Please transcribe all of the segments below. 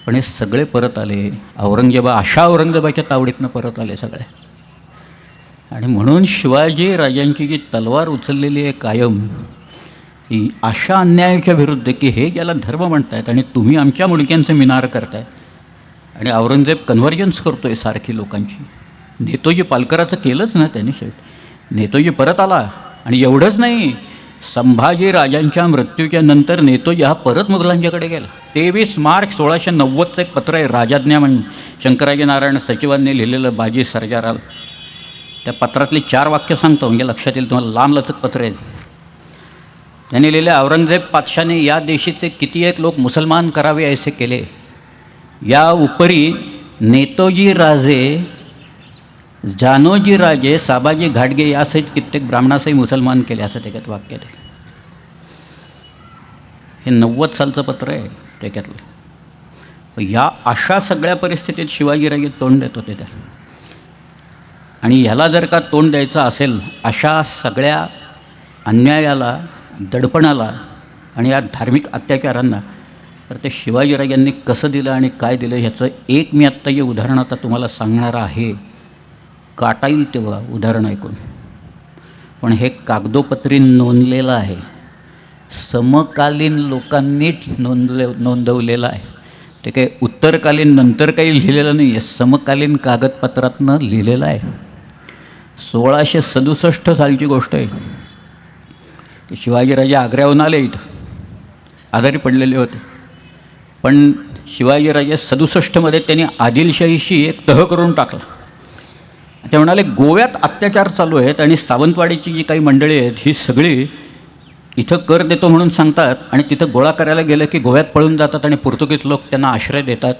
पण हे सगळे परत आले. अशा औरंगजेबाच्या तावडीतनं परत आले सगळे. आणि म्हणून शिवाजी राजांची जी तलवार उचललेली आहे कायम, ही अशा अन्यायाच्या विरुद्ध की हे ज्याला धर्म म्हणतायत आणि तुम्ही आमच्या मुडक्यांचं मिनार करताय. आणि औरंगजेब कन्व्हर्जन्स करतो आहे सारखी लोकांची. नेतोजी पालकराचं केलंच ना त्यांनी शेवटी. नेतोजी परत आला. आणि एवढंच नाही, संभाजी राजांच्या मृत्यूच्या नंतर नेतोजी हा परत मुघलांच्याकडे गेला. 23 मार्च 1690चं एक पत्र आहे, राजाज्ञा म्हणून शंकराजी नारायण सचिवांनी लिहिलेलं बाजी सर्जाराल. त्या पत्रातली 4 वाक्य सांगतो म्हणजे लक्षात येईल तुम्हाला. लांबलचक पत्र आहे. त्यांनी लिहिले, औरंगजेब पातशाने या देशीचे किती एक लोक मुसलमान करावे ऐसे केले. या उपरी नेतोजी राजे, जानोजी राजे, साबाजी घाटगे यासहित कित्येक ब्राह्मणासही मुसलमान केले, असं त्याच्यात वाक्य आहे. हे 90 सालचं पत्र आहे त्याच्यातलं. या अशा सगळ्या परिस्थितीत शिवाजीराजे तोंड देत होते त्या. आणि ह्याला जर का तोंड द्यायचं असेल, अशा सगळ्या अन्यायाला, दडपणाला आणि या धार्मिक अत्याचारांना, तर ते शिवाजीराजांनी कसं दिलं आणि काय दिलं ह्याचं एक मी आत्ता जे उदाहरण आता तुम्हाला सांगणार आहे. काटा येईल तेव्हा उदाहरण ऐकून. पण हे कागदोपत्री नोंदलेलं आहे. समकालीन लोकांनी नोंदवलेलं आहे. ते काही उत्तरकालीन नंतर काही लिहिलेलं नाही आहे, समकालीन कागदपत्रातनं लिहिलेलं आहे. 1667 सालची गोष्ट आहे. शिवाजीराजे आग्र्याहून आले, इथं आजारी पडलेले होते. पण शिवाजीराजे 67मध्ये त्यांनी आदिलशाहीशी एक तह करून टाकला. ते म्हणाले, गोव्यात अत्याचार चालू आहेत आणि सावंतवाडीची जी काही मंडळी आहेत ही सगळी इथं कर देतो म्हणून सांगतात आणि तिथं गोळा करायला गेलं की गोव्यात पळून जातात आणि पोर्तुगीज लोक त्यांना आश्रय देतात.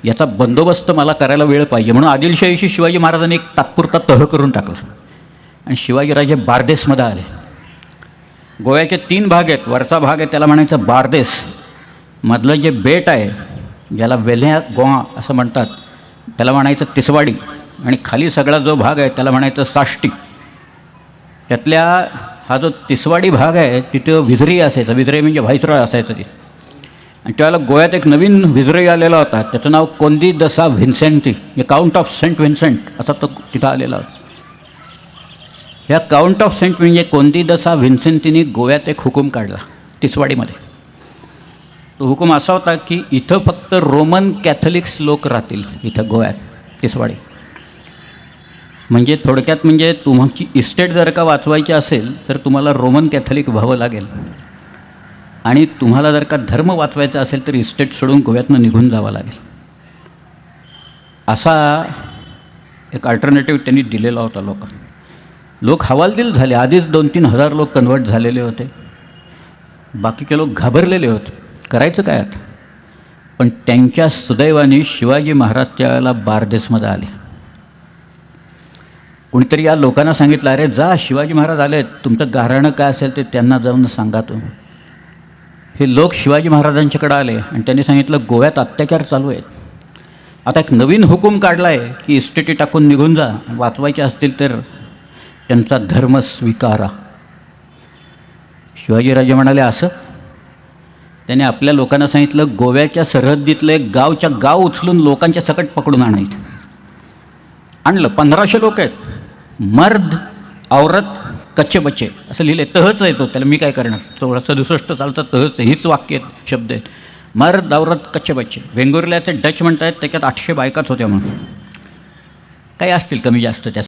याचा बंदोबस्त मला करायला वेळ पाहिजे. म्हणून आदिलशाहीशी शिवाजी महाराजांनी एक तात्पुरता तह करून टाकला. आणि शिवाजीराजे बारदेसमध्ये आले. गोव्याचे 3 भाग आहेत. वरचा भाग आहे त्याला म्हणायचं बारदेस. मधलं जे बेट आहे ज्याला वेल्ह्या गोवा असं म्हणतात त्याला म्हणायचं तिसवाडी. आणि खाली सगळा जो भाग आहे त्याला म्हणायचं साष्टी. त्यातल्या हा जो तिसवाडी भाग आहे तिथं विझरी असायचं. विझरे म्हणजे व्हाईसरॉय असायचं तिथे. आणि त्यावेळेला गोव्यात एक नवीन विझरे आलेला होता, त्याचं नाव कोंदी दसा व्हिन्सेंटी, काउंट ऑफ सेंट व्हिन्सेंट असा तो तिथं आलेला होता. ह्या काउंट ऑफ सेंट म्हणजे कोंदी दसा व्हिन्सेंटीनी गोव्यात एक हुकूम काढला तिसवाडीमध्ये. तो हुकूम असा होता की इथं फक्त रोमन कॅथलिक्स लोक राहतील इथं गोव्यात तिसवाडी. म्हणजे थोडक्यात म्हणजे तुमची इस्टेट जर का वाचवायची असेल तर तुम्हाला रोमन कॅथलिक व्हावं लागेल. आणि तुम्हाला जर का धर्म वाचवायचा असेल तर इस्टेट सोडून गोव्यातनं निघून जावं लागेल. असा एक अल्टरनेटिव्ह त्यांनी दिलेला होता लोकांना. लोक हवालदिल झाले. आधीच 2-3 हजार लोक कन्वर्ट झालेले होते. बाकीचे लोक घाबरलेले होते. करायचं काय आता. पण त्यांच्या सुदैवाने शिवाजी महाराज त्यावेळेला बारदेसमध्ये आले. कोणीतरी या लोकांना सांगितलं, अरे जा शिवाजी महाराज आले आहेत, तुमचं गाऱ्हाणं काय असेल ते त्यांना जाऊन सांगा तो. हे लोक शिवाजी महाराजांच्याकडे आले आणि त्यांनी सांगितलं, गोव्यात अत्याचार चालू आहेत. आता एक नवीन हुकूम काढला आहे की इस्टेटी टाकून निघून जा, वाचवायचे असतील तर त्यांचा धर्म स्वीकारा. शिवाजीराजे म्हणाले असं. त्याने आपल्या लोकांना सांगितलं, गोव्याच्या सरहद्दीतलं एक गावच्या गाव उचलून लोकांच्या सकट पकडून आणायचं. आणलं. 1500 लोक आहेत. मर्द औरत कच्चे बच्चे असं लिहिले. तहच आहे तो, त्याला मी काय करणार. 1667 सालचं तहच हीच वाक्य आहेत, शब्द आहेत. मर्द औरत कच्चे बच्चे. वेंगुर्ल्याचे डच म्हणतात त्याच्यात 800 बायकाच होत्या म्हणून. काही असतील कमी जास्त त्या